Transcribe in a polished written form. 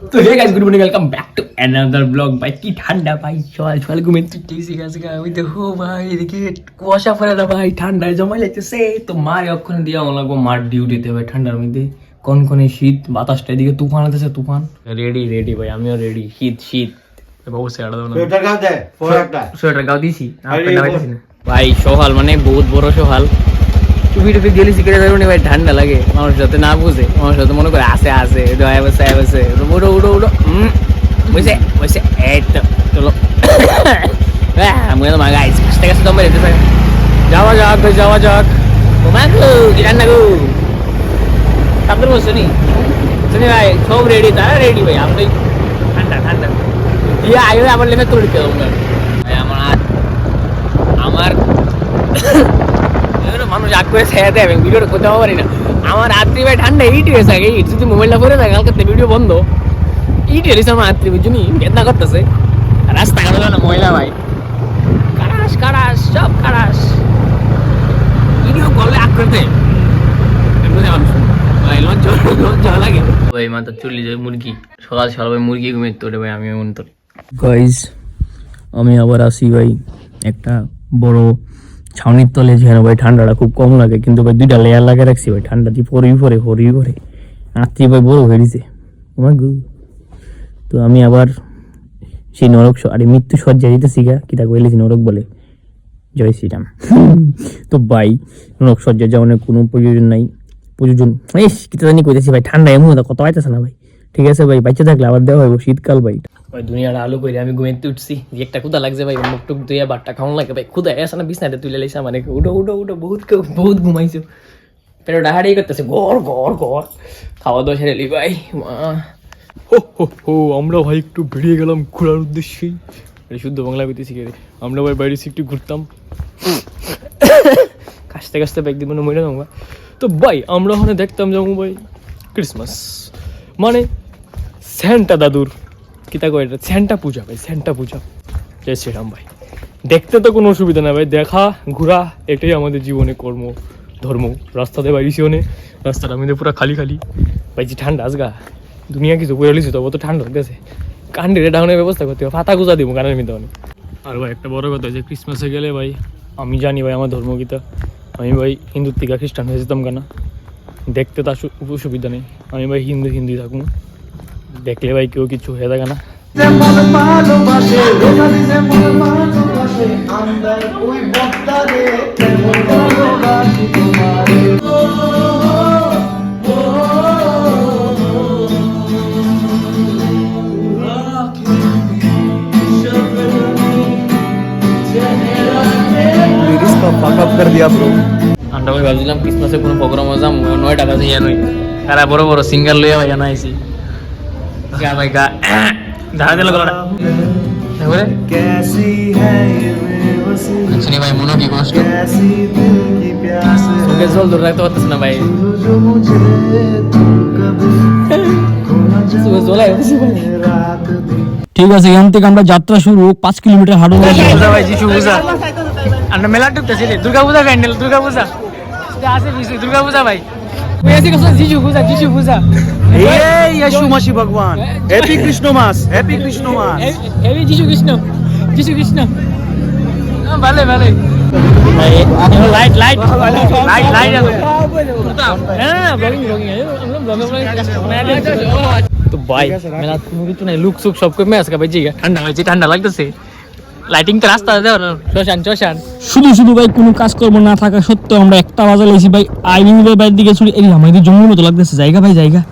তো hey guys, good morning, welcome back to another blog. ভাই কি ঠান্ডা ভাই, সকাল ঘুমে তুলতেছি গাছ ওই দেখো ভাই, এদিকে কুয়াশা পড়ে না ভাই, ঠান্ডায় জমা লাগতেছে। তো মার অক্ষণে দিয়ে আমার লাগবো মার ডিউটিতে ভাই, ঠান্ডার মধ্যে কনকনে শীত, বাতাসটা এদিকে তুফান আছে, তুফান। রেডি রেডি ভাই, আমিও রেডি। শীত শীত সোয়েটার গাও দিছি ভাই। সকাল মানে বহুত বড় সকাল, টুপি টুপি গেলি সিগারে ধরুন ভাই, ঠান্ডা লাগে। মানুষ যাতে না বুঝে, মানুষ যাতে মনে করে আসে আসে বসে উঠো উঠো উঠো বুঝছে বুঝছে। এই তো চলো আমি তো মাগা আইসি কাছতে কাছতে দম বেরোতে থাকে। যাওয়া যাক ভাই, যাওয়া যাক। তোমাকে কি রান্না গো তাদের বসছো নি শুনি ভাই, সব রেডি, তারা রেডি ভাই। আমি ঠান্ডা ঠান্ডা দিয়ে আগে আমার লেখা তুলে দিতে হবে ভাই। আমার মানুষ আগ করে ছায়া দেয়, ভিডিওটা করতে পারি না। আমার রাত্রি ভাই ঠান্ডা ইট হয়ে থাকে, ইট যদি মোবাইলটা করে থাকে কালকে ভিডিও বন্ধ, ইট হয়েছে আমার রাত্রি বুঝুনি, বেদনা করতেছে। রাস্তাঘাট না ময়লা ভাই, কারাস কারাস সব কারাস, ভিডিও করলে আগ করতে লজ্জা লাগে ভাই। মাথা চুলি যায় মুরগি, সকাল সকাল ভাই মুরগি ঘুমিয়ে তোলে ভাই, আমি এমন তোলে। গাইস আমি আবার আসি ভাই একটা বড় ছাউনির তলে, যেখানে ভাই ঠান্ডাটা খুব কম লাগে, কিন্তু ভাই দুইটা লেয়ার লাগিয়ে রাখছি ভাই, ঠান্ডা দিয়ে পরেই পরে রাত্রি ভাই বড় হয়ে দিছে। তো আমি আবার সেই নরক আরে মৃত্যু সজ্জা দিতেছি গা, কি তাকে বলেছি নরক বলে, জয় শ্রীরাম। তো ভাই নরক সজ্জা যাওয়ার কোনো প্রয়োজন নাই, কি জানি কইতেছি ভাই, ঠান্ডা এমন কত পাইতেছে না ভাই। ঠিক আছে ভাই, বাচ্চা থাকলে আবার দেওয়া হইব শীতকাল ভাই। ভাই দুনিয়াটা আলু করে আমি ঘুমিয়ে উঠছি, যে একটা ক্ষুদা লাগছে ভাই, মুখ টুক ধুয়ে বাট্টা খাওয়ান লাগে ভাই। ক্ষুদা এসে না বিছনাতে তুলে লাইছে মানে, উঠো উঠো উঠো, বহুত ঘুমাইছো, পেটে ডাহাড়ি করতেছে গড় গড় গড়। খাওয়া দাওয়া সেরে ভাই আমরা ভাই একটু বেরিয়ে গেলাম ঘোরার উদ্দেশ্যেই। শুদ্ধ বাংলা কইতেছি কে, আমরা ভাই বাইরে একটু ঘুরতাম, কাশতে কাশতে ব্যাগ দিব না মরে যাবো। তো ভাই আমরা ওখানে দেখতাম যাবো ভাই ক্রিসমাস মানে স্যান্টা দাদুর কিতা কয় এটা, স্যান্টা পূজা ভাই, স্যান্টা পূজা। জয় শ্রীরাম ভাই। দেখতে তো কোনো অসুবিধা না ভাই, দেখা ঘোরা এটাই আমাদের জীবনে কর্ম ধর্ম। রাস্তাতে বাইরেছি অনেক, রাস্তাটা আমাদের পুরো খালি খালি ভাই, যে ঠান্ডা আসগা দুনিয়া কিছু বলে লিছি, তবে তো ঠান্ডা হতেছে। কান্ডের ডাউনের ব্যবস্থা করতে হবে, পাতা গুজা দিব কানের মধ্যে অনেক। আর ভাই একটা বড় কথা যে ক্রিসমাসে গেলে ভাই, আমি জানি ভাই আমার ধর্মগীতা, আমি ভাই হিন্দুর থেকে খ্রিস্টান হয়ে যেতাম কেনা, দেখতে তার অসুবিধা নেই। আমি ভাই হিন্দু থাকুন, দেখলে ভাই কেউ কিছু হয়ে থাকে না। আমরা ভাই ভাবছিলাম ক্রিসমাসে কোনো প্রোগ্রাম যাম, 9 টাকা দিয়ে নই তারা বড় বড় সিঙ্গার লইয়া ভাই জানা আইছি গা ভাই গা ধারা দিল গলাটা তারপরে শুনি ভাই মনে কি কষ্ট, চোখে জল ধরে রাখতে পারতেছ না ভাই, ঠিক আছে। এখান থেকে আমরা যাত্রা শুরু, 5 কিলোমিটার হাঁটু ভাই। যিশু পূজা আমরা মেলা ঢুকতেছি, দুর্গা পূজা ক্যান্ডেল, দুর্গা পূজা আছে, দুর্গা পূজা ভাই। যিশু পূজা, যিশু পূজা, यीशु मसीह भगवान, happy Christmas, happy Christmas, happy যিশু কৃষ্ণ, যিশু কৃষ্ণ। ভালো ভালো ভাই, লাইট লাইট লাইট লাইট আছে হ্যাঁ, ব্লগিং ব্লগিং আমরা ব্লগিং। তো ভাই মেলা কোনো কিছু নাই, লুক সুক সব কমে আসে ভাই, জিগা ঠান্ডা হয়েছে, ঠান্ডা লাগতেছে। লাইটিং তো রাস্তা দেও না, শ্মশান শুধু ভাই কোনো কাজ করবো না থাকা সত্ত্বেও আমরা একটা বাজার লাইছি ভাই, আইনিং বাইরের দিকে ছুটি। এই আমাদের জঙ্গল মতো লাগতেছে জায়গা ভাই, জায়গা